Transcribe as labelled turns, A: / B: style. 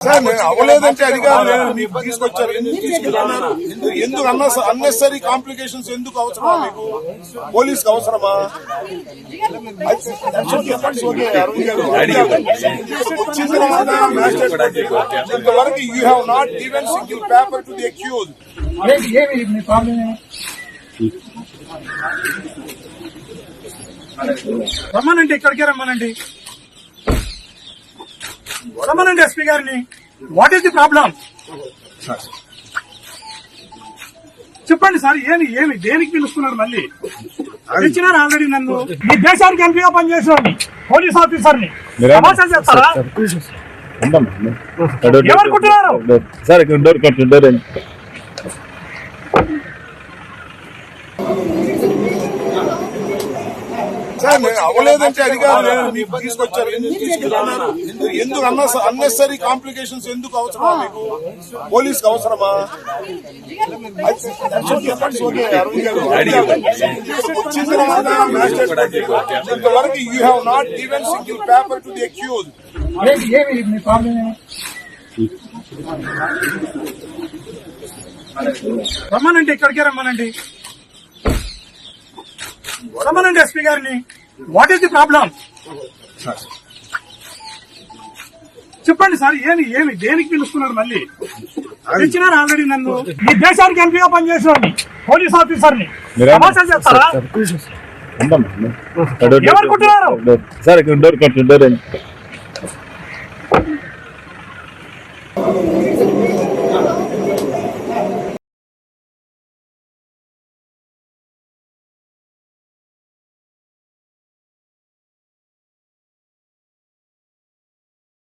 A: Sir నేను అవ్వలేదంటే అధికారులు మీకు తీసుకొచ్చారు. ఎందుకు అన్నెసరీ కాంప్లికేషన్స్ ఎందుకు అవసరమా? మీకు పోలీసుకి అవసరమా? వచ్చిన తర్వాత ఇంతవరకు you have not given single paper to the accused.
B: రమ్మనండి, ఇక్కడికే రమ్మనండి, రమ్మనండి ఎస్పీ గారిని. వాట్ ఈస్ ది ప్రాబ్లం చెప్పండి సార్. ఏమి దేనికి పిలుస్తున్నారు? మళ్ళీ పిలిచినారు ఆల్రెడీ. నన్ను మీ దేశానికి ఎంపీగా పనిచేసేవాడిని, పోలీస్ ఆఫీసర్ ని సమాచారం చేస్తారా? ఏమనుకుంటున్నారు
C: సార్?
A: సార్ నేను అవ్వలేదంటే అధికారులు మీకు తీసుకొచ్చారు. ఎందుకు అన్నెసరీ కాంప్లికేషన్స్ ఎందుకు అవసరమా? మీకు పోలీసుకి అవసరమా? వచ్చిన తర్వాత ఇంతవరకు you have not given single paper to the accused.
B: రమ్మనండి, ఇక్కడికే రమ్మనండి, రమ్మనండి ఎస్పీ గారిని. వాట్ ఈస్ ది ప్రాబ్లం చెప్పండి సార్. ఏమి దేనికి పిలుస్తున్నారు? మళ్ళీ పిలిచినారు ఆల్రెడీ. నన్ను మీ దేశానికి ఎంపీగా పనిచేసేవాడిని, పోలీస్ ఆఫీసర్ ని సమాచారం చేస్తారా? ఏమనుకుంటున్నారు
C: సార్?